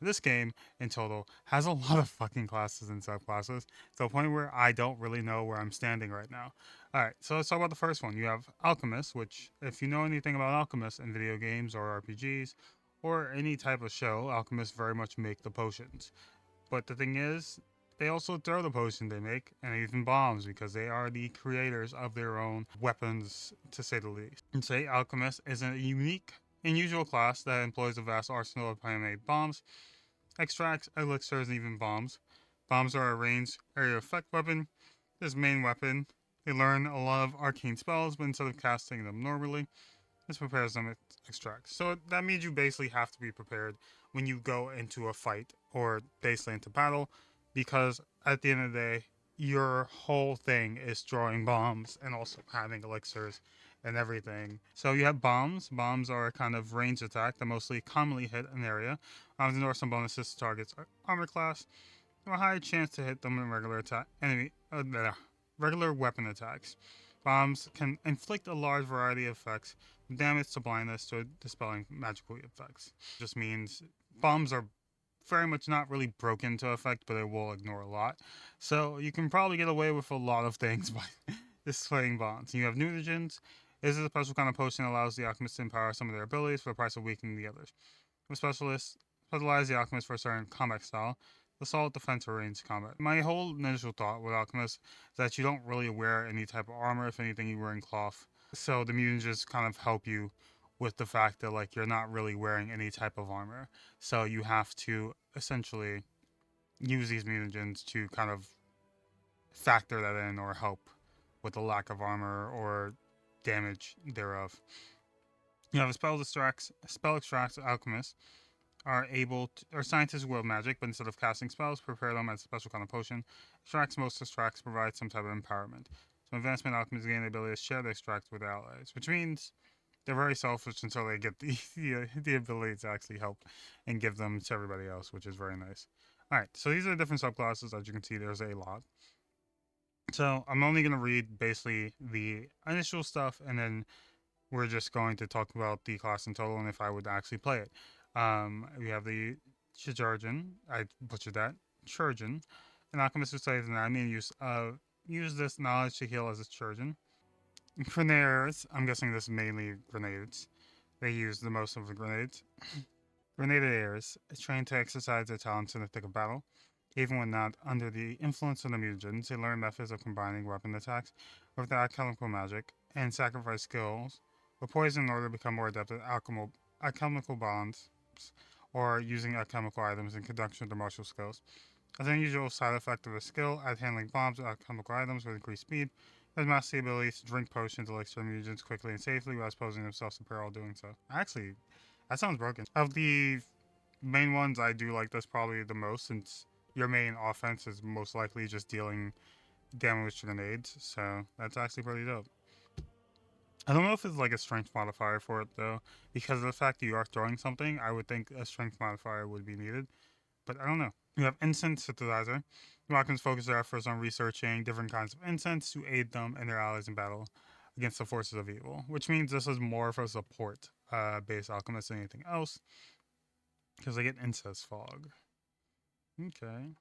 This game in total has a lot of fucking classes and subclasses to the point where I don't really know where I'm standing right now. Alright, so let's talk about the first one. You have Alchemist, which, if you know anything about Alchemist in video games or RPGs or any type of show, Alchemists very much make the potions. But the thing is, they also throw the potion they make and even bombs because they are the creators of their own weapons, to say the least. And say Alchemist is a unique, unusual class that employs a vast arsenal of handmade bombs, extracts, elixirs, and even bombs. Bombs are a ranged area effect weapon. This main weapon, they learn a lot of arcane spells, but instead of casting them normally, this prepares them with extracts. So that means you basically have to be prepared when you go into a fight or basically into battle, because at the end of the day, your whole thing is throwing bombs and also having elixirs and everything. So you have bombs. Bombs are a kind of ranged attack that mostly commonly hit an area. There are some bonuses to targets armor class. You have a higher chance to hit them in regular weapon attacks. Bombs can inflict a large variety of effects, from damage to blindness to dispelling magical effects. Just means bombs are very much not really broken to effect, but it will ignore a lot. So you can probably get away with a lot of things by displaying bombs. You have mutagens. This is a special kind of potion that allows the alchemist to empower some of their abilities for the price of weakening the others. The specialists specialize the alchemist for a certain combat style, assault, defense, or ranged combat. My whole initial thought with alchemist is that you don't really wear any type of armor. If anything, you wear in cloth. So the mutants just kind of help you with the fact that like you're not really wearing any type of armor. So you have to essentially use these mutagens to kind of factor that in or help with the lack of armor or damage thereof. You have a spell extracts alchemists are scientists who wield magic, but instead of casting spells, prepare them as a special kind of potion. Extracts most extracts provide some type of empowerment. So advancement alchemists gain the ability to share the extracts with allies, which means they're very selfish until they get the ability to actually help and give them to everybody else, which is very nice. All right, so these are the different subclasses. As you can see, there's a lot. So I'm only going to read basically the initial stuff, and then we're just going to talk about the class in total and if I would actually play it. We have the Chirurgeon. I butchered that. Chirurgeon. An alchemist who studies anatomy and use this knowledge to heal as a chirurgeon. Grenadiers. I'm guessing this is mainly grenades. They use the most of the grenades. Grenadiers is trained to exercise their talents in the thick of battle. Even when not under the influence of the mutagens, they learn methods of combining weapon attacks with alchemical magic and sacrifice skills with poison in order to become more adept at alchemical bonds or using alchemical items in conjunction with their martial skills. As an unusual side effect of the skill, at handling bombs and alchemical items with increased speed, has mastered the ability to drink potions, elixir, and mutagens quickly and safely while exposing themselves to peril doing so. Actually, that sounds broken. Of the main ones, I do like this probably the most since your main offense is most likely just dealing damage to grenades, so that's actually pretty dope. I don't know if it's like a strength modifier for it though, because of the fact that you are throwing something. I would think a strength modifier would be needed, but I don't know. You have incense synthesizer. Rockins focus their efforts on researching different kinds of incense to aid them and their allies in battle against the forces of evil, which means this is more for support based alchemist than anything else, because they get incense fog. Okay.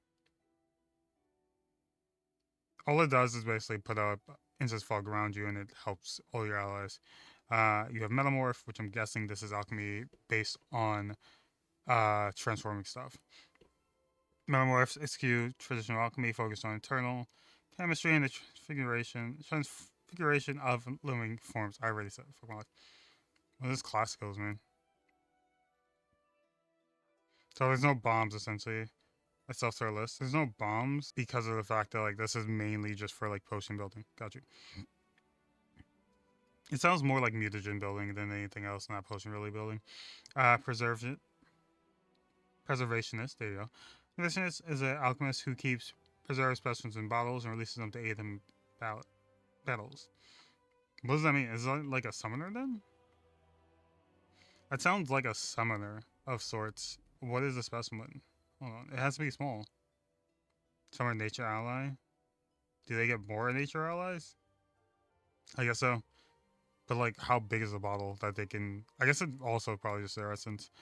All it does is basically put up incense fog around you, and it helps all your allies. You have metamorph, which I'm guessing this is alchemy based on transforming stuff. Metamorphs execute traditional alchemy focused on internal chemistry and the transfiguration of living forms. I already said fuck my life. Well, this class goes, man. So there's no bombs essentially. I self our list. There's no bombs because of the fact that like this is mainly just for like potion building. Got you. It sounds more like mutagen building than anything else, not potion really building. Preserve Preservationist. There you go. Preservationist is an alchemist who keeps preserved specimens in bottles and releases them to aid in battles. What does that mean? Is that like a summoner then? That sounds like a summoner of sorts. What is a specimen? Hold on. It has to be small. Summoner nature ally. Do they get more nature allies? I guess so. But like, how big is the bottle that they can? I guess it also probably just their essence.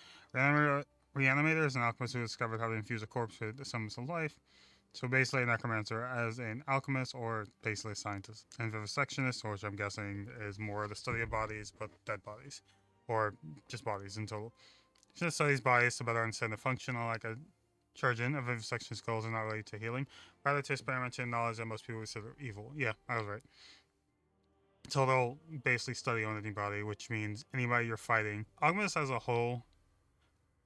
Reanimator is an alchemist who discovered how to infuse a corpse with the semblance of life. So basically a necromancer as an alchemist or basically a scientist. And vivisectionist, which I'm guessing is more the study of bodies, but dead bodies. Or just bodies in total. She just studies bodies to better understand the function, like a Churgeon, a vivisectionist's goals are not related to healing, rather to experimental knowledge that most people consider evil. Yeah, I was right. So they'll basically study on anybody, which means anybody you're fighting. Alchemist as a whole,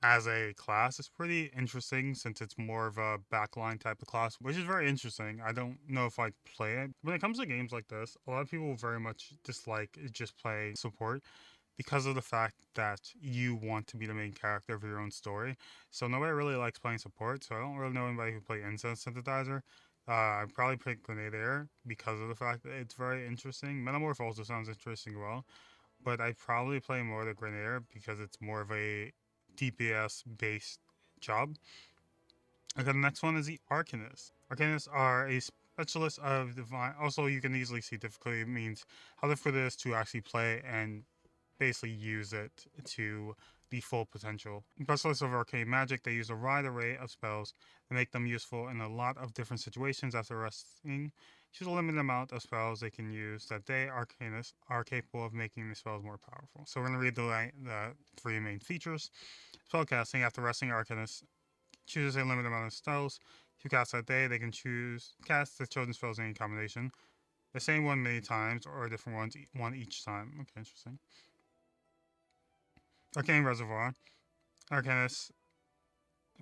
as a class, is pretty interesting since it's more of a backline type of class, which is very interesting. I don't know if I'd play it. When it comes to games like this, a lot of people very much dislike just play support because of the fact that you want to be the main character of your own story. So nobody really likes playing support, so I don't really know anybody who play Incense Synthesizer. I'd probably pick Grenadier because of the fact that it's very interesting. Metamorph also sounds interesting as well, but I'd probably play more the Grenadier because it's more of a DPS based job. Okay, the next one is the Arcanists. Arcanists are a specialist of divine. Also, you can easily see difficulty means how difficult it is to actually play and basically use it to the full potential. Specialists of arcane magic, they use a wide array of spells and make them useful in a lot of different situations after resting. Choose a limited amount of spells they can use that they, arcanists, are capable of making the spells more powerful. So we're going to read the three main features. Spellcasting, after resting, arcanists chooses a limited amount of spells to cast that day. They can cast the chosen spells in any combination. The same one many times or different ones, one each time. Okay, interesting. Arcane Reservoir. Arcanists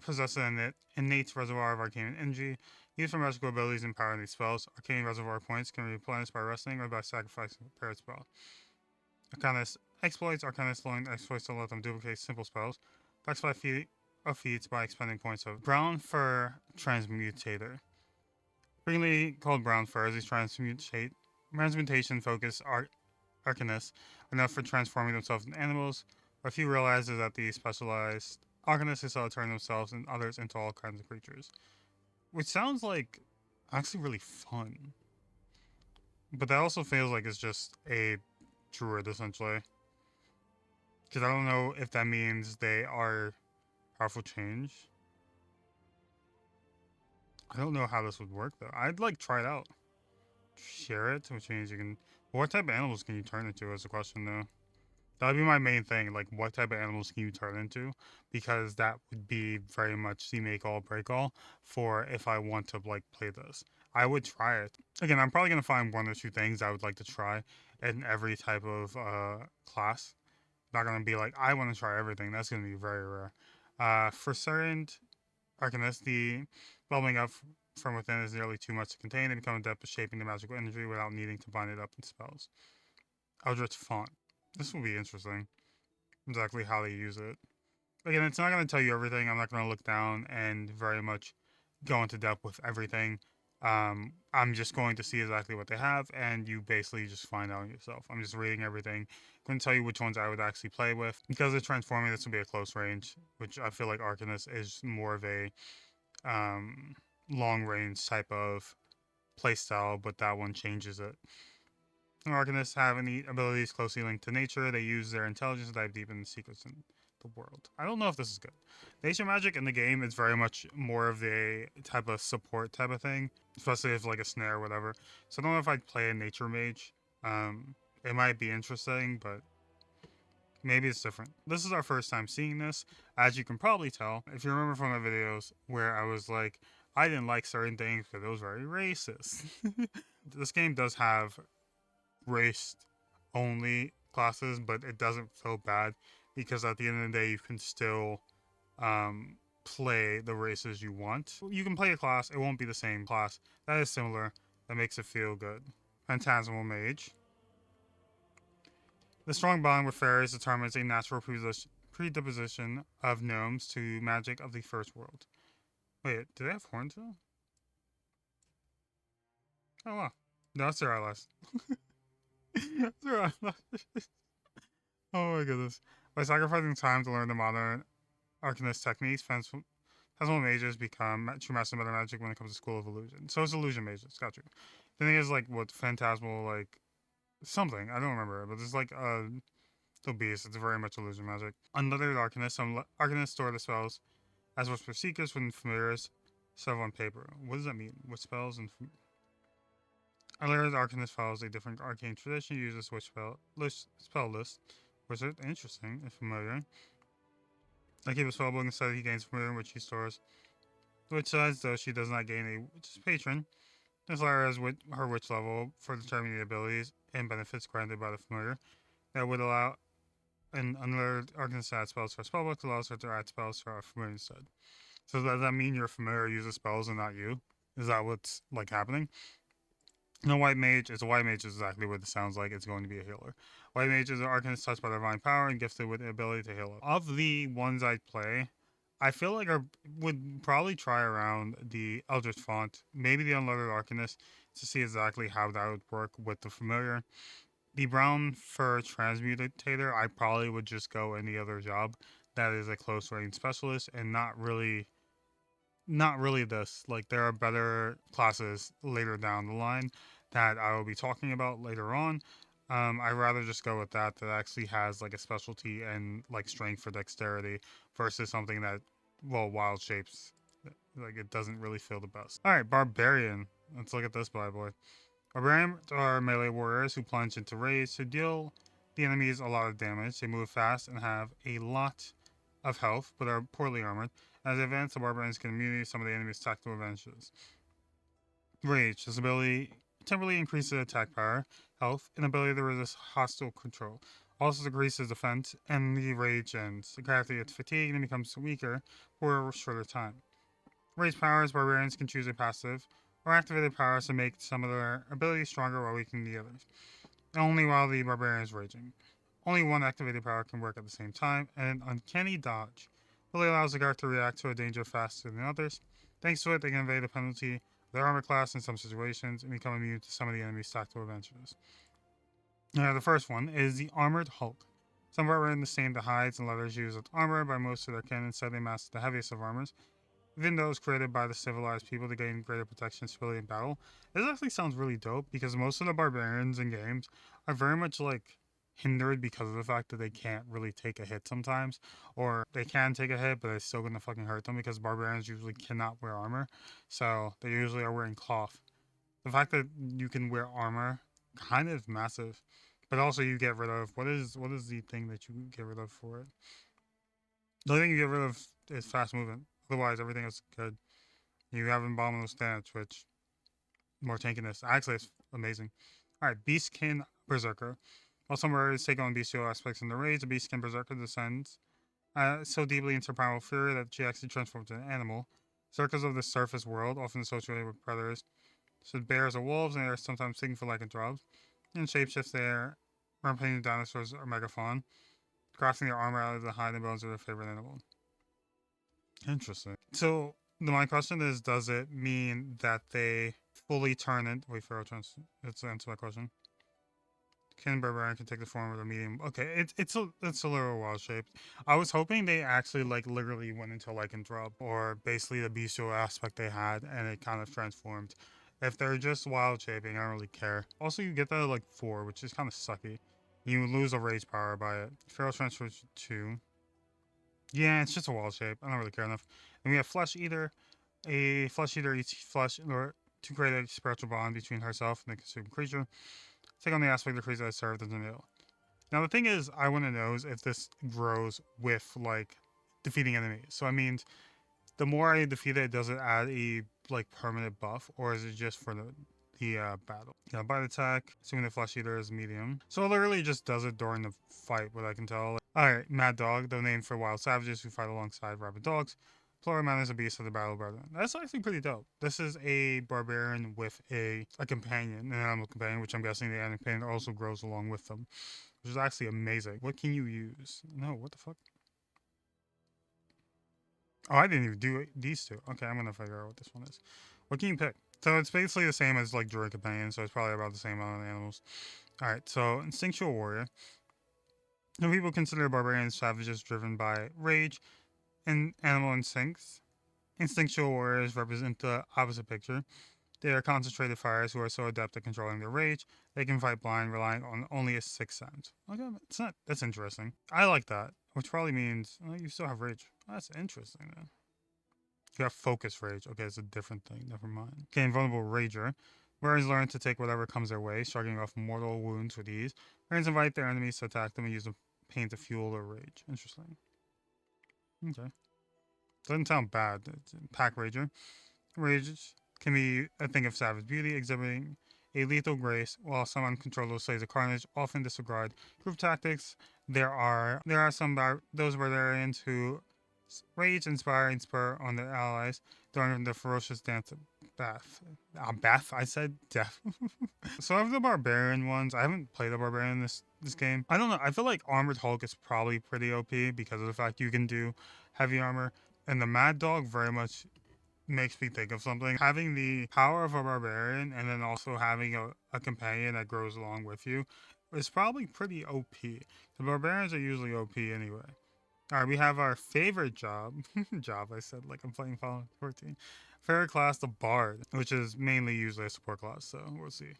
possess an innate reservoir of arcane energy. Used for magical abilities and powering these spells, arcane reservoir points can be replenished by resting or by sacrificing a prepared spell. Arcanist exploits. Arcanists learn exploits to let them duplicate simple spells. Specify feats by expending points of Brown Fur Transmutator. Frequently called Brown Furs, these transmutation focused arcanists are enough for transforming themselves into animals. What few realize is that these specialized arcanists also turn themselves and others into all kinds of creatures. Which sounds like actually really fun. But that also feels like it's just a druid, essentially. Because I don't know if that means they are powerful change. I don't know how this would work, though. I'd, like, try it out. Share it, which means you can... What type of animals can you turn into is the question, though. That would be my main thing, like, what type of animals can you turn into? Because that would be very much the make all, break all for if I want to, like, play this. I would try it. Again, I'm probably going to find one or two things I would like to try in every type of class. Not going to be like, I want to try everything. That's going to be very rare. For certain arcanists, the bubbling up from within is nearly too much to contain. They become adept at shaping the magical energy without needing to bind it up in spells. Eldritch Font. This will be interesting. Exactly how they use it. Again, it's not going to tell you everything. I'm not going to look down and very much go into depth with everything. I'm just going to see exactly what they have, and you basically just find out yourself. I'm just reading everything. I'm going to tell you which ones I would actually play with. Because of transforming, this will be a close range, which I feel like Arcanist is more of a long range type of playstyle, but that one changes it. Arcanists have any abilities closely linked to nature. They use their intelligence to dive deep into the secrets in the world. I don't know if this is good. Nature magic in the game is very much more of a type of support type of thing, especially if like a snare or whatever. So I don't know if I'd play a nature mage. It might be interesting, but maybe it's different. This is our first time seeing this. As you can probably tell, if you remember from my videos where I was like, I didn't like certain things because it was very racist. This game does have race only classes, but it doesn't feel bad because at the end of the day you can still play the races you want. You can play a class, it won't be the same class. That is similar. That makes it feel good. Phantasmal Mage. The strong bond with fairies determines a natural predisposition of gnomes to magic of the first world. Wait, do they have horns though? Oh wow. No, that's their eyelash. Oh my goodness. By sacrificing time to learn the modern arcanist techniques, Phantasmal mages become true masters of meta magic when it comes to School of Illusion. So it's illusion mages, got you. The thing is, like, what Phantasmal, like, something, I don't remember, but it's like, the beast, it's very much illusion magic. Unlimited arcanists, some arcanists store the spells as was for Seekers when familiars serve on paper. What does that mean? What spells and Unlayered Arcanist follows a different arcane tradition, uses which spell list. Wizard, interesting and familiar. I keep a spellbook instead he gains familiar, which he stores. Witch size, though she does not gain a witch's patron. This Lyra has her witch level for determining the abilities and benefits granted by the familiar. That would allow an unlayered arcanist to add spells to her spellbook, allows her to add spells to her familiar instead. So does that mean your familiar uses spells and not you? Is that what's like happening? No, White Mage is exactly what it sounds like. It's going to be a healer. White Mage is an arcanist touched by divine power and gifted with the ability to heal. Of the ones I play, I feel like I would probably try around the Eldritch Font, maybe the Unloaded Arcanist, to see exactly how that would work with the familiar. The Brown Fur Transmutator, I probably would just go any other job that is a close range specialist and not really this. Like, there are better classes later down the line that I will be talking about later on. I'd rather just go with that actually has like a specialty and like strength for dexterity versus something that, well, wild shapes. Like, it doesn't really feel the best. Alright, Barbarian. Let's look at this bad boy. Barbarians are melee warriors who plunge into raids to deal the enemies a lot of damage. They move fast and have a lot of health, but are poorly armored. As they advance, the barbarians can immunity some of the enemy's tactical advantages. Rage. This ability temporarily increases attack power, health, and ability to resist hostile control. Also decreases defense, and the rage ends. The character gets fatigued and becomes weaker for a shorter time. Rage powers, barbarians can choose a passive or activated powers to make some of their abilities stronger while weakening the others. Only while the barbarian is raging. Only one activated power can work at the same time, and an uncanny dodge really allows the guard to react to a danger faster than others. Thanks to it, they can evade the penalty of their armor class in some situations and become immune to some of the enemy's tactical advantages. Now, the first one is the Armored Hulk. Some barbarians disdain the hides and leathers used with armor by most of their kin, instead they master the heaviest of armors, even those created by the civilized people to gain greater protection and stability in battle. This actually sounds really dope because most of the barbarians in games are very much like hindered because of the fact that they can't really take a hit sometimes, or they can take a hit but it's still gonna fucking hurt them because barbarians usually cannot wear armor, so they usually are wearing cloth. The fact that you can wear armor, kind of massive, but also you get rid of what is the thing that you get rid of for it? The only thing you get rid of is fast movement. Otherwise, everything is good. You have Abominable Stance, which more tankiness. Actually, it's amazing. Alright, Beastkin Berserker. While some warriors take on bestial aspects in the raids, the Beastkin Berserker descends so deeply into primal fury that she actually transforms into an animal. Berserkers of the surface world, often associated with predators, such bears or wolves, and they are sometimes taken for lycanthropes. In shapeshifts, they are rampaging dinosaurs or megafaun, crafting their armor out of the hide and bones of their favorite animal. Interesting. So my question is, does it mean that they fully turn it? Wait, Pharaoh turns. Let's answer my question. Kin Barbarian can take the form of a medium. Okay, it's a little wild shaped. I was hoping they actually like literally went into lycanthrope, or basically the bestial aspect they had, and it kind of transformed. If they're just wild shaping, I don't really care. Also, you get that at like 4, which is kind of sucky. You lose a rage power by it. Pharaoh transfers to 2. Yeah, it's just a wild shape. I don't really care enough. And we have Flesh Eater. A Flesh Eater eats flesh in order to create a spiritual bond between herself and the consumed creature. Take on the aspect of the creature that served as a meal. Now, the thing is, I want to know is if this grows with, like, defeating enemies. So, I mean, the more I defeat it, does it add a, like, permanent buff? Or is it just for the battle? Yeah, bite attack, assuming the Flesh Eater is medium. So, it literally just does it during the fight, what I can tell. Alright, Mad Dog, the name for wild savages who fight alongside rabid dogs. Plural man is a beast of the battle brethren. That's actually pretty dope. This is a barbarian with a companion, an animal companion, which I'm guessing the animal companion also grows along with them, which is actually amazing. What can you use? No, what the fuck? Oh, I didn't even do these two. Okay, I'm gonna figure out what this one is. What can you pick? So it's basically the same as like Druid Companion, so it's probably about the same amount of animals. Alright, so Instinctual Warrior. Some people consider barbarians savages driven by rage and animal instincts. Instinctual warriors represent the opposite picture. They are concentrated fighters who are so adept at controlling their rage, they can fight blind, relying on only a sixth sense. Okay, that's interesting. I like that, which probably means you still have rage. That's interesting then. You have Focus Rage. Okay, it's a different thing. Never mind. Okay, Invulnerable Rager. Bards learn to take whatever comes their way, striking off mortal wounds with ease. Bards invite their enemies to attack them and use the pain to fuel their rage. Interesting. Okay. Doesn't sound bad. It's Pack Rager. Rage can be a thing of savage beauty, exhibiting a lethal grace, while some uncontrollable slays of carnage often disregard group tactics. There are some those barbarians who rage, inspire, and spur on their allies during the ferocious dance of Bath. Bath? I said death. So of the barbarian ones, I haven't played a barbarian in this game. I don't know. I feel like Armored Hulk is probably pretty OP because of the fact you can do heavy armor. And the Mad Dog very much makes me think of something. Having the power of a barbarian and then also having a companion that grows along with you is probably pretty OP. The barbarians are usually OP anyway. Alright, we have our favorite job. I said like I'm playing Final 14. Favorite class, the Bard, which is mainly usually a support class, so we'll see.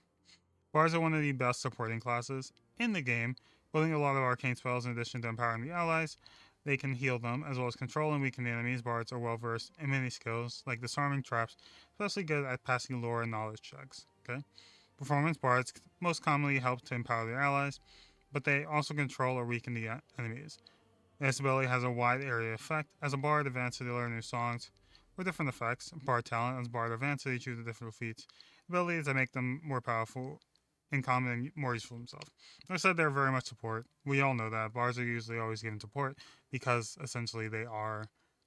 Bards are one of the best supporting classes in the game, wielding a lot of arcane spells in addition to empowering the allies. They can heal them, as well as control and weaken the enemies. Bards are well versed in many skills, like disarming traps, especially good at passing lore and knowledge checks. Okay? Performance bards most commonly help to empower their allies, but they also control or weaken the enemies. This ability has a wide area effect. As a bard advances, they learn new songs with different effects. Bard talent, as bard advances, they choose the different feats, abilities that make them more powerful in common and more useful themselves. Like I said, they're very much support. We all know that. Bards are usually always given support because essentially they are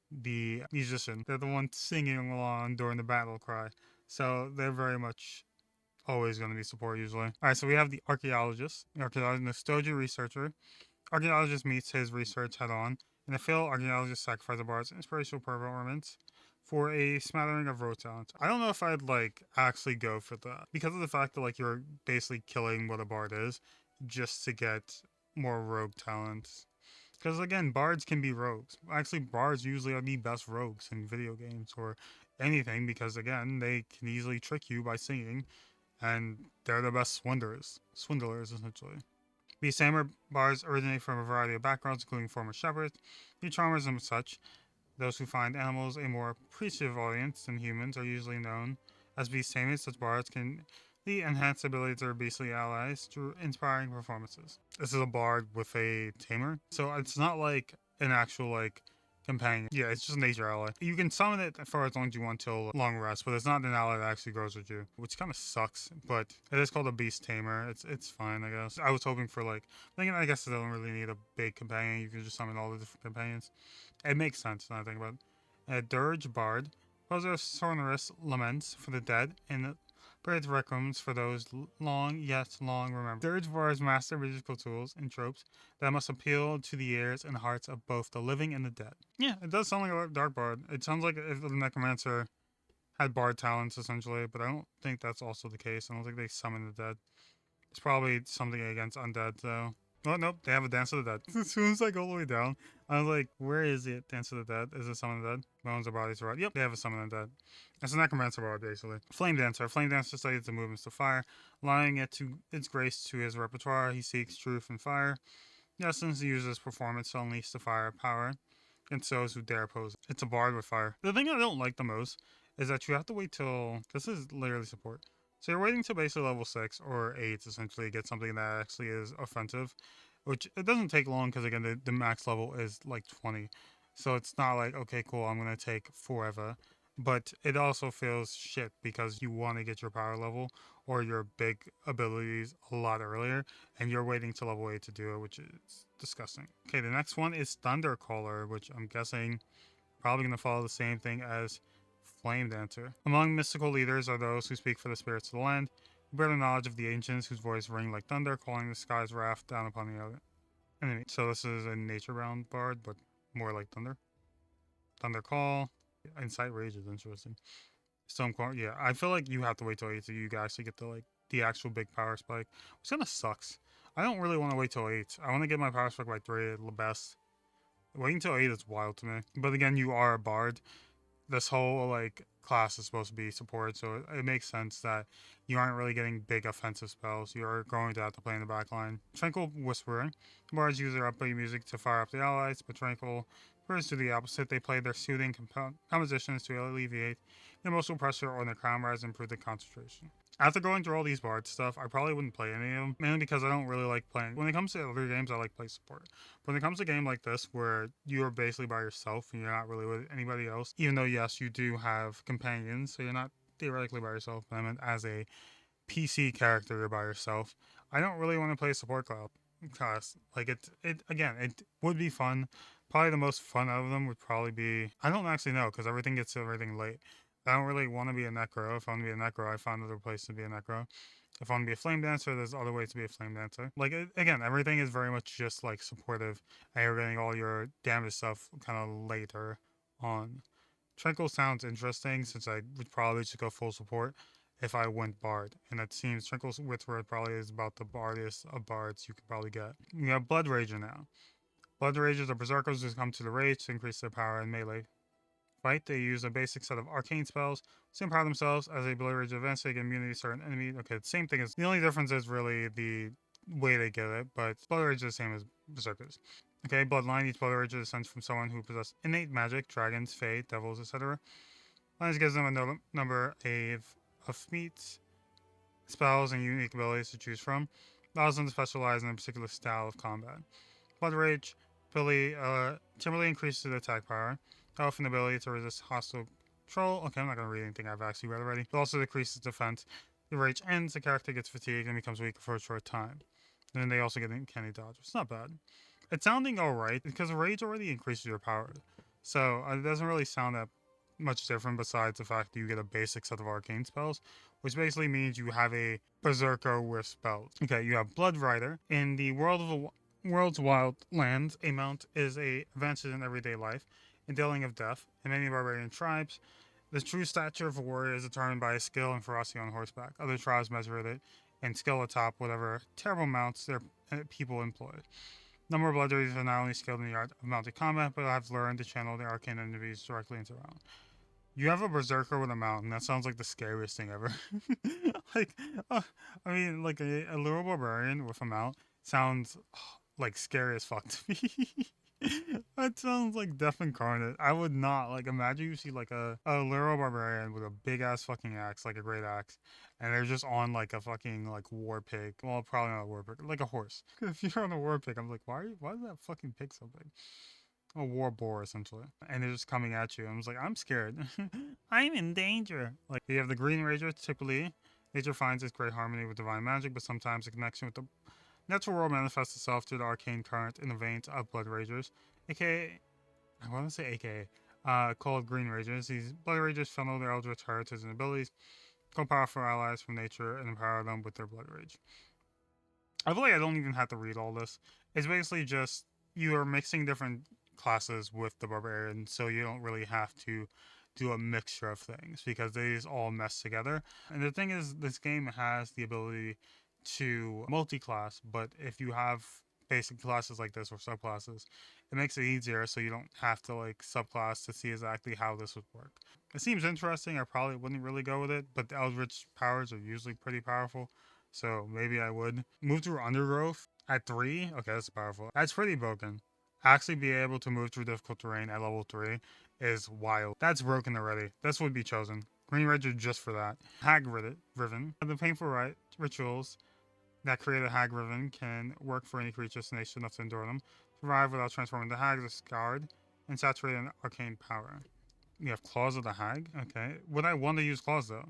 the musician. They're the ones singing along during the battle cry. So they're very much always going to be support usually. Alright, so we have the archaeologist. The archaeologist, Nostoji researcher. Archaeologist meets his research head on. In the field, archaeologist sacrifices a bard's inspirational performance for a smattering of rogue talent. I don't know if I'd like actually go for that because of the fact that like you're basically killing what a bard is just to get more rogue talents. Because again, bards can be rogues. Actually, bards usually are the best rogues in video games or anything because again, they can easily trick you by singing, and they're the best swindlers essentially. These Samer bards originate from a variety of backgrounds, including former shepherds, new charmers, and such. Those who find animals a more appreciative audience than humans are usually known as beast tamers. Such bards can enhance the abilities of their beastly allies through inspiring performances. This is a bard with a tamer, so it's not like an actual like companion. Yeah, it's just a nature ally. You can summon it for as long as you want till long rest, but it's not an ally that actually grows with you, which kind of sucks. But it is called a beast tamer. It's fine, I guess. I was hoping for like, I guess it doesn't really need a big companion. You can just summon all the different companions. It makes sense now I think about it. A dirge bard. Those are sonorous laments for the dead and Bird's requiems for those long, yet long remembered. Dirge bards master musical tools and tropes that must appeal to the ears and hearts of both the living and the dead. Yeah, it does sound like a dark bard. It sounds like if the necromancer had bard talents essentially, but I don't think that's also the case. I don't think they summon the dead. It's probably something against undead though. Oh, nope, they have a Dance of the Dead. As soon as I go all the way down, I was like, where is it? Dance of the Dead? Is it Summon of the Dead? Bones or Bodies are right. Yep, they have a Summon of the Dead. It's a Necromancer bard, basically. Flame Dancer. Flame Dancer studies the movements of fire, allowing it to its grace to his repertoire. He seeks truth and fire. In essence, he uses performance to unleash the fire power against those who dare oppose it. It's a bard with fire. The thing I don't like the most is that you have to wait till... This is literally support. So you're waiting till basically level 6 or 8 essentially to get something that actually is offensive, which it doesn't take long because again the max level is like 20. So it's not like, okay, cool, I'm going to take forever. But it also feels shit because you want to get your power level or your big abilities a lot earlier and you're waiting to level 8 to do it, which is disgusting. Okay, the next one is Thundercaller, which I'm guessing probably going to follow the same thing as Flame Dancer. Among mystical leaders are those who speak for the spirits of the land, who bear the knowledge of the ancients, whose voice ring like thunder, calling the sky's wrath down upon the other enemy. So this is a nature-bound bard, but more like thunder. Thunder Call. Incite Rage is interesting. Stonecore, yeah, I feel like you have to wait till 8 so you actually get the actual big power spike, which kind of sucks. I don't really want to wait till 8. I want to get my power spike by 3 at the best. Waiting till 8 is wild to me. But again, you are a bard. This whole like class is supposed to be support, so it makes sense that you aren't really getting big offensive spells. You're going to have to play in the back line. Tranquil Whisperer. Bards use their upbeat music to fire up the allies, but Tranquil Birds do the opposite. They play their soothing compositions to alleviate emotional pressure on their comrades and improve their concentration. After going through all these bard stuff, I probably wouldn't play any of them, mainly because I don't really like playing. When it comes to other games, I like play support. But when it comes to a game like this, where you are basically by yourself and you're not really with anybody else, even though, yes, you do have companions, so you're not theoretically by yourself, but I meant as a PC character, you're by yourself. I don't really want to play support class. Like, it would be fun. Probably the most fun out of them would probably be, I don't actually know, because everything gets to everything late. I don't really want to be a necro. If I want to be a necro, I found another place to be a necro. If I want to be a flame dancer, there's other ways to be a flame dancer. Like, again, everything is very much just like supportive, and you're getting all your damage stuff kind of later on. Tranquil sounds interesting, since I would probably just go full support if I went bard, and it seems Tranquil Withword probably is about the bardiest of bards you could probably get. We have Blood Rager now. Blood Ragers are berserkers who come to the rage to increase their power in melee fight. They use a basic set of arcane spells to empower themselves. As a Blood Rage events, they get immunity to certain enemies. Okay, the same thing is, the only difference is really the way they get it, but Blood Rage is the same as berserkers. Okay, Bloodline. Each Blood Rage descends from someone who possesses innate magic, dragons, fae, devils, etc. Lines gives them a number of feats, spells, and unique abilities to choose from. Allows them to specialize in a particular style of combat. Blood Rage typically increases the attack power, health, and ability to resist hostile control. Okay, I'm not going to read anything I've actually read already. It also decreases defense. The rage ends, the character gets fatigued and becomes weaker for a short time. And then they also get uncanny dodge. It's not bad. It's sounding alright, because rage already increases your power. So it doesn't really sound that much different, besides the fact that you get a basic set of arcane spells, which basically means you have a berserker with spells. Okay, you have Blood Rider. In the world's wild lands, a mount is a advantage in everyday life and dealing of death. In many barbarian tribes, the true stature of a warrior is determined by his skill and ferocity on horseback. Other tribes measure it in skill atop whatever terrible mounts their people employ. Number of blood raiders are not only skilled in the art of mounted combat, but have learned to channel their arcane enemies directly into round. You have a berserker with a mount, and that sounds like the scariest thing ever. like, I mean, like a literal barbarian with a mount sounds like scary as fuck to me. That sounds like death incarnate. I would not, like, imagine you see like a literal barbarian with a big ass fucking axe, like a great axe, and they're just on like a fucking like war pig. Well, probably not a war pig, like a horse. If you're on a war pig, I'm like, why is that fucking pig so big? A war boar, essentially. And they're just coming at you. I was like, I'm scared. I'm in danger. Like, you have the Green Ranger, typically. Nature finds its great harmony with divine magic, but sometimes the connection with the natural world manifests itself through the arcane current in the veins of Blood Ragers, aka, I want to say aka, called Green Ragers. These Blood Ragers funnel their eldritch heritage and abilities, call powerful allies from nature, and empower them with their Blood Rage. I feel like I don't even have to read all this. It's basically just, you are mixing different classes with the barbarian, so you don't really have to do a mixture of things, because they just all mess together. And the thing is, this game has the ability to multi-class, but if you have basic classes like this or subclasses, it makes it easier, so you don't have to like subclass to see exactly how this would work. It seems interesting. I probably wouldn't really go with it, but the Eldritch powers are usually pretty powerful, so maybe I would. Move through Undergrowth at 3? Okay, that's powerful. That's pretty broken. Actually be able to move through difficult terrain at level 3 is wild. That's broken already. This would be chosen. Green Ranger just for that. Hag Riven. The painful rituals that create a Hag Riven can work for any creature tenacious enough to endure them. Survive without transforming the Hag is scarred and saturated in arcane power. We have Claws of the Hag. Okay. Would I want to use Claws though?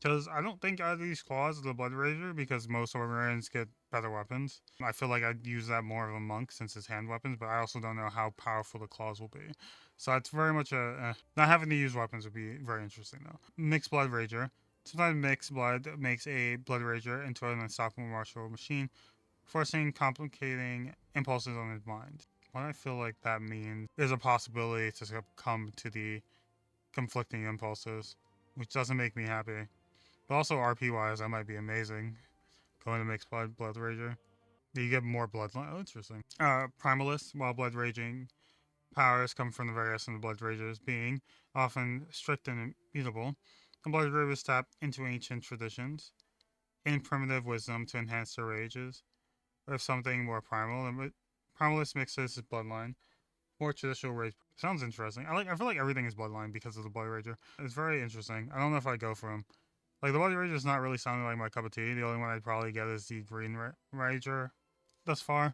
Because I don't think I'd use Claws of the Blood Rager, because most barbarians get better weapons. I feel like I'd use that more of a monk since it's hand weapons, but I also don't know how powerful the Claws will be. So it's very much not having to use weapons would be very interesting though. Mixed Blood Rager. Sometimes mixed blood makes a Blood Rager into an unstoppable martial machine, forcing complicating impulses on his mind. What I feel like that means is a possibility to succumb to the conflicting impulses, which doesn't make me happy. But also RP wise, that might be amazing. Going to mixed blood rager. You get more bloodline. Oh, interesting. Primalist, while blood raging powers come from the very essence of blood ragers being often strict and immutable. The blood ragers tap into ancient traditions and primitive wisdom to enhance their rages, or something more primal. The primalist mixes his bloodline or traditional rage. Sounds interesting. I feel like everything is Bloodline because of the Bloody Rager. It's very interesting. I don't know if I'd go for him. Like, the Bloody Rager is not really sounding like my cup of tea. The only one I'd probably get is the Green Rager thus far.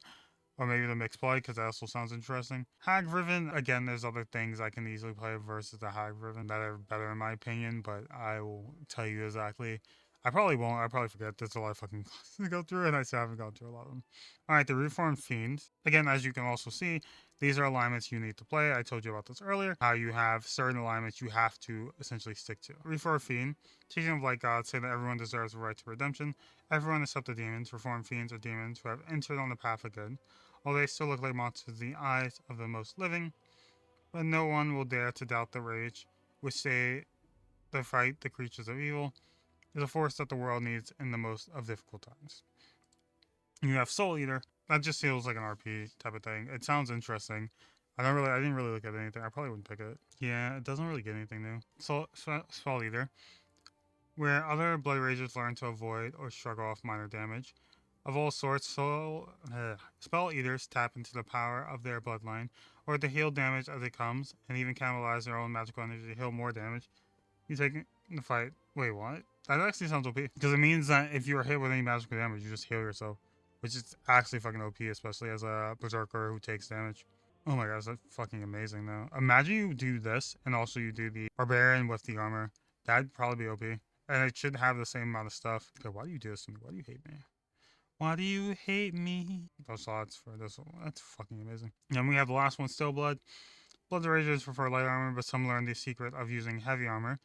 Or maybe the Mixed Blood, because that also sounds interesting. Hag Riven, again, there's other things I can easily play versus the Hag Riven that are better in my opinion, but I will tell you exactly. I probably won't. I probably forget. There's a lot of fucking classes to go through, and I still haven't gone through a lot of them. Alright, the Reformed Fiends. Again, as you can also see, these are alignments you need to play. I told you about this earlier. How you have certain alignments you have to essentially stick to. Reformed Fiend. Teaching of Light God say that everyone deserves the right to redemption. Everyone except the demons. Reformed Fiends are demons who have entered on the path of good. While they still look like monsters in the eyes of the most living, but no one will dare to doubt the rage, which they fight the creatures of evil, is a force that the world needs in the most of difficult times. You have Soul Eater. That just feels like an RP type of thing. It sounds interesting. I didn't really look at anything. I probably wouldn't pick it. Yeah, it doesn't really get anything new. Soul Eater, where other Blood Ragers learn to avoid or shrug off minor damage. Of all sorts, Spell Eaters tap into the power of their bloodline, or to heal damage as it comes, and even cannibalize their own magical energy to heal more damage. You take the fight. Wait, what? That actually sounds OP. Because it means that if you are hit with any magical damage, you just heal yourself. Which is actually fucking OP, especially as a Berserker who takes damage. Oh my gosh, that's fucking amazing though. Imagine you do this, and also you do the Barbarian with the armor. That'd probably be OP. And it should have the same amount of stuff. Okay, why do you do this to me? Why do you hate me? Why do you hate me? Those slots for this one. That's fucking amazing. And we have the last one, Still Blood. Blood Ragers prefer light armor, but some learn the secret of using heavy armor.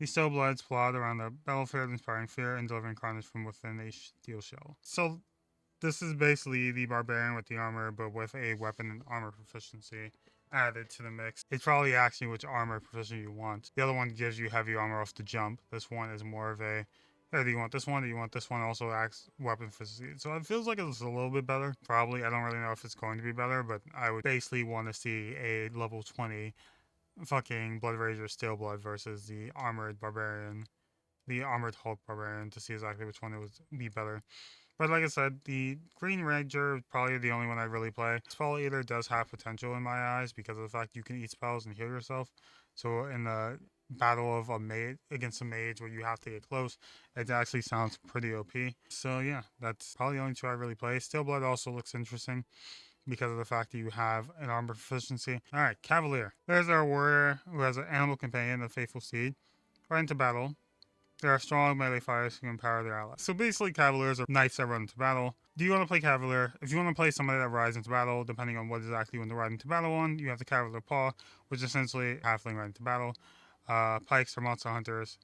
These Still Bloods plod around the battlefield, inspiring fear and delivering carnage from within a steel shell. So this is basically the Barbarian with the armor, but with a weapon and armor proficiency added to the mix. It's probably asking which armor proficiency you want. The other one gives you heavy armor off the jump. This one is more of a, hey, do you want this one? Do you want this one? Also acts weapon efficiency. So it feels like it's a little bit better. Probably. I don't really know if it's going to be better, but I would basically want to see a level 20 fucking Blood Rager Steel Blood versus the armored Barbarian, the armored Hulk Barbarian, to see exactly which one it would be better. But like I said, the Green Ranger is probably the only one I really play. Spell Eater does have potential in my eyes because of the fact you can eat spells and heal yourself. So in the battle of a mage against a mage where you have to get close, it actually sounds pretty OP. So yeah, that's probably the only two I really play. Steel Blood also looks interesting because of the fact that you have an armor proficiency. Alright, Cavalier. There's our warrior who has an animal companion, the Faithful Steed. Right into battle. There are strong melee fighters who empower their allies. So basically, Cavaliers are knights that run into battle. Do you want to play Cavalier? If you want to play somebody that rides into battle, depending on what exactly you want to ride into battle on, you have the Cavalier Paw, which is essentially halfling ride into battle. Pikes are monster hunters.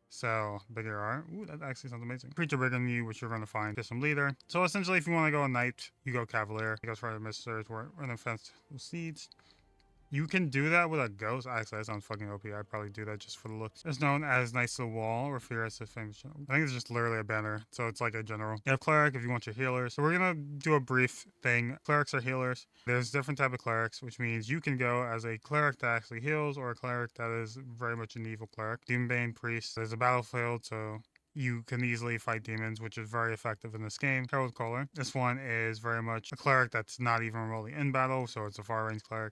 So, bigger are. Ooh, that actually sounds amazing. Creature bigger than you, which you're going to find system leader. So essentially, if you want to go a knight, you go Cavalier. It goes for the misters, run the fence seeds. You can do that with a ghost. Actually, that sounds fucking OP. I'd probably do that just for the looks. It's known as Knights of the Wall, or Fear as a famous general. I think it's just literally a banner, so it's like a general. You have Cleric if you want your healers. So we're gonna do a brief thing. Clerics are healers. There's different type of clerics, which means you can go as a cleric that actually heals, or a cleric that is very much an evil cleric. Demonbane Priest. There's a battlefield, so you can easily fight demons, which is very effective in this game. Herald Caller. This one is very much a cleric that's not even remotely in battle, so it's a far range cleric.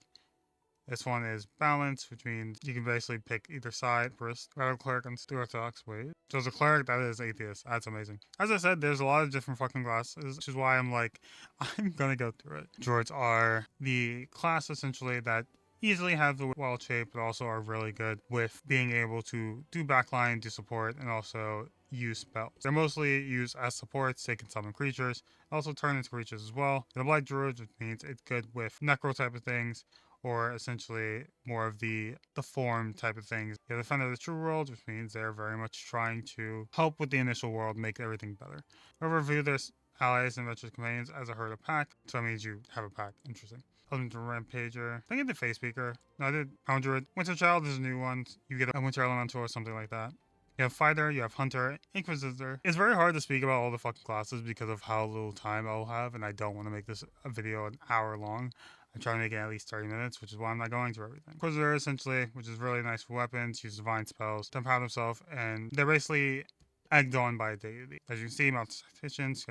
This one is balance, which means you can basically pick either side. First, Battle Cleric and Orthodox. Wait. So it's a cleric that is atheist. That's amazing. As I said, there's a lot of different fucking classes, which is why I'm like, I'm gonna go through it. Droids are the class essentially that easily have the wild shape, but also are really good with being able to do backline, do support, and also use spells. They're mostly used as supports. They can summon creatures, also turn into creatures as well. The Blight Druids, which means it's good with necro type of things, or essentially more of the form type of things. The Defender of the True World, which means they're very much trying to help with the initial world, make everything better. Overview their allies and adventurous companions as a herd of pack, so that means you have a pack. Interesting. Elemental Rampager. I think I did Face Speaker. No, I did Hound Druid. Winter Child is a new one. You get a Winter Elemental or something like that. You have Fighter, you have Hunter, Inquisitor. It's very hard to speak about all the fucking classes because of how little time I'll have, and I don't want to make this a video an hour long. I'm trying to make it at least 30 minutes, which is why I'm not going through everything. Inquisitor, essentially, which is really nice for weapons, uses divine spells to empower themselves, and they're basically egged on by a deity. As you can see, Mount Tacticians,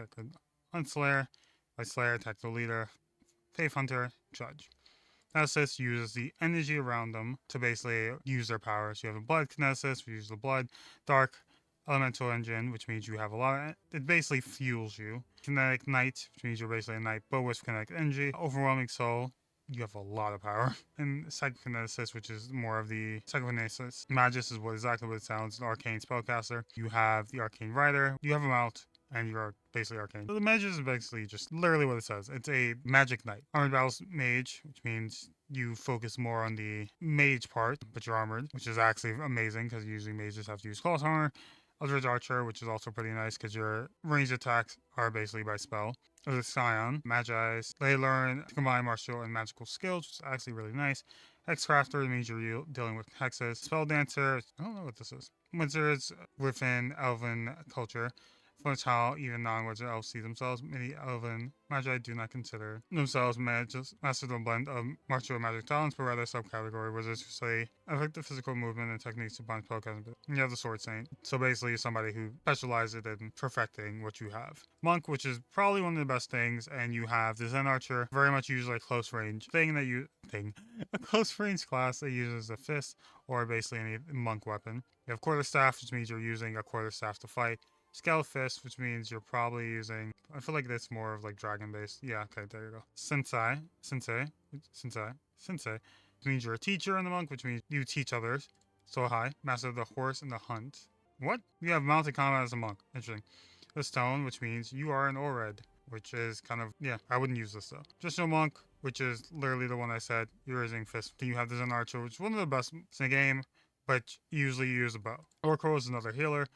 Hunt Slayer, Light Slayer, Tactical Leader, Faith Hunter, Judge. Kineticists uses the energy around them to basically use their powers. You have the blood kineticist, who uses the blood. Dark elemental engine, which means you have a lot of, it basically fuels you. Kinetic knight, which means you're basically a knight, but with kinetic energy. Overwhelming soul, you have a lot of power. And psychokineticist, which is more of the psychokinesis. Magus is exactly what it sounds, an arcane spellcaster. You have the arcane rider. You have a mount, and you're basically arcane. So the Magus is basically just literally what it says. It's a magic knight. Armored battles mage, which means you focus more on the mage part, but you're armored, which is actually amazing because usually mages have to use class armor. Eldritch Archer, which is also pretty nice because your ranged attacks are basically by spell. There's a Scion, Magi's. They learn to combine martial and magical skills, which is actually really nice. Hexcrafter means you're dealing with hexes. Spell Dancer, I don't know what this is. Wizards within Elven culture. Influence how even non-wizard elves see themselves. Many elven magi do not consider themselves masters of a blend of martial and magic talents, but rather subcategory wizards who say effective physical movement and techniques to bind spellcasting. You have the Sword Saint. So basically somebody who specializes in perfecting what you have. Monk, which is probably one of the best things, and you have the Zen Archer, very much usually a close range a close range class that uses a fist or basically any monk weapon. You have Quarterstaff, which means you're using a quarterstaff to fight. Scale Fist, which means you're probably using, I feel like that's more of like dragon based. Yeah, okay, there you go. Sensei, which means you're a teacher in the monk, which means you teach others. So high, master of the horse and the hunt. What? You have mounted combat as a monk. Interesting. The stone, which means you are an Ored, which is kind of, yeah, I wouldn't use this though. Just a monk, which is literally the one I said. You're using fist. Then you have the Zen Archer, which is one of the best in the game, but usually you use a bow. Oracle is another healer.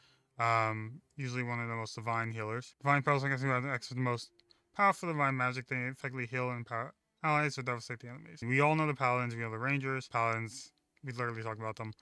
Usually one of the most divine healers. Divine Pulse, I guess, the most powerful divine magic. They effectively heal and power allies or devastate the enemies. We all know the paladins, we know the rangers. Paladins, we literally talk about them.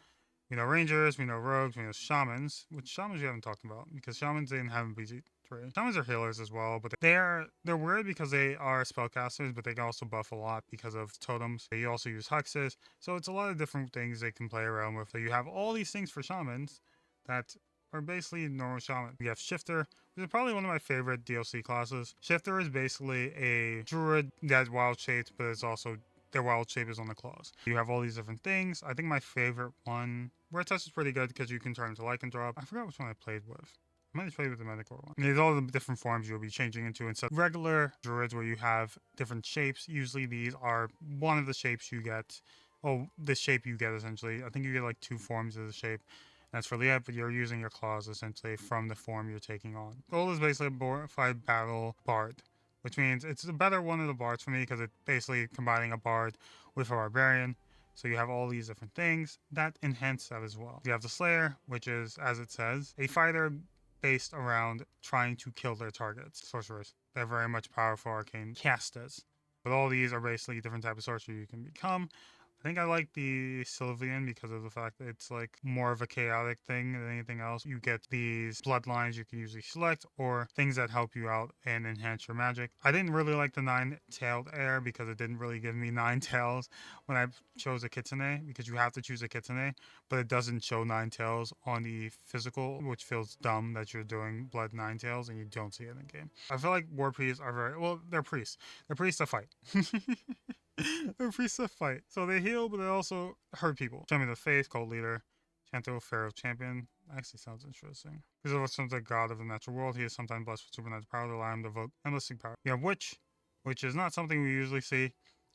We know rangers, we know rogues, we know shamans, which shamans we haven't talked about because shamans didn't have BG3. Shamans are healers as well, but they're weird because they are spellcasters, but they can also buff a lot because of totems. They also use hexes, so it's a lot of different things they can play around with. So you have all these things for shamans that are basically normal shaman. We have Shifter, which is probably one of my favorite DLC classes. Shifter is basically a druid that's wild shaped, but it's also their wild shape is on the claws. You have all these different things. I think my favorite one, Rare Touch, is pretty good because you can turn into Lycanthrope. I forgot which one I played with. I might have played with the Medicore one. There's all the different forms you'll be changing into instead of regular druids where you have different shapes. Usually these are one of the shapes you get. Oh, the shape you get essentially. I think you get like 2 forms of the shape. That's really it, but you're using your claws essentially from the form you're taking on. Gold is basically a glorified battle bard, which means it's a better one of the bards for me because it's basically combining a bard with a barbarian. So you have all these different things that enhance that as well. You have the Slayer, which is, as it says, a fighter based around trying to kill their targets. Sorcerers. They're very much powerful arcane casters. But all these are basically different types of sorcerer you can become. I think I like the Sylvian because of the fact that it's like more of a chaotic thing than anything else. You get these bloodlines you can usually select or things that help you out and enhance your magic. I didn't really like the 9-tailed heir because it didn't really give me 9 tails when I chose a Kitsune because you have to choose a Kitsune, but it doesn't show 9 tails on the physical, which feels dumb that you're doing blood 9 tails and you don't see it in game. I feel like war priests are very, well, they're priests. They're priests that fight. They're priests that fight. So they heal, but they also hurt people. Show me the Faith, Cult Leader, Chanto, Pharaoh Champion. Actually sounds interesting. He's also the god of the natural world. He is sometimes blessed with supernatural power to allow him to evoke endless power. You have Witch, which is not something we usually see,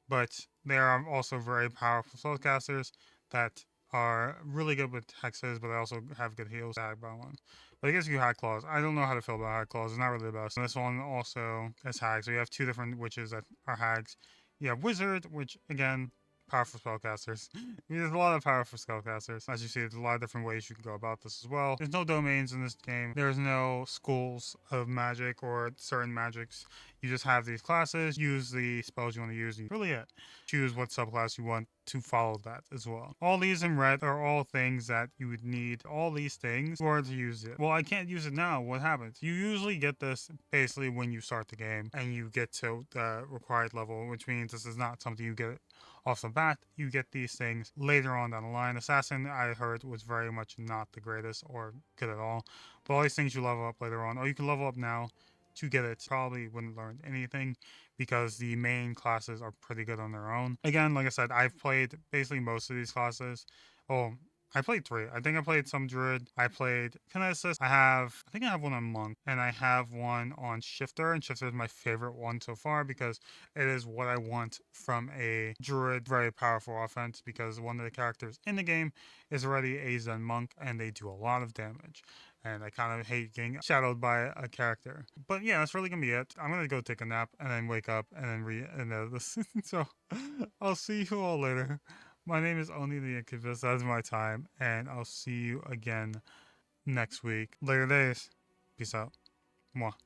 but they are also very powerful spellcasters that are really good with hexes, but they also have good heals. But I guess you had claws. I don't know how to feel about hag claws. It's not really the best. And this one also is hags. So you have 2 different witches that are hags. You have Wizard, which again, powerful spellcasters. There's a lot of powerful spellcasters. As you see, there's a lot of different ways you can go about this as well. There's no domains in this game. There's no schools of magic or certain magics. You just have these classes, use the spells you want to use, and really it. Choose what subclass you want to follow that as well. All these in red are all things that you would need all these things in order to use it. Well, I can't use it now. What happens? You usually get this basically when you start the game and you get to the required level, which means this is not something you get off the bat. You get these things later on down the line. Assassin, I heard, was very much not the greatest or good at all. But all these things you level up later on, or you can level up now to get it. Probably wouldn't learn anything because the main classes are pretty good on their own. Again, like I said, I've played basically most of these classes. Oh, I played 3. I think I played some Druid. I played Kineticist. I think I have one on Monk, and I have one on Shifter, and Shifter is my favorite one so far because it is what I want from a Druid, very powerful offense, because one of the characters in the game is already a Zen Monk, and they do a lot of damage. And I kind of hate getting shadowed by a character. But yeah, that's really gonna be it. I'm gonna go take a nap and then wake up and then edit this. So I'll see you all later. My name is Oni the Incubus. That is my time, and I'll see you again next week. Later days. Peace out. Mwah.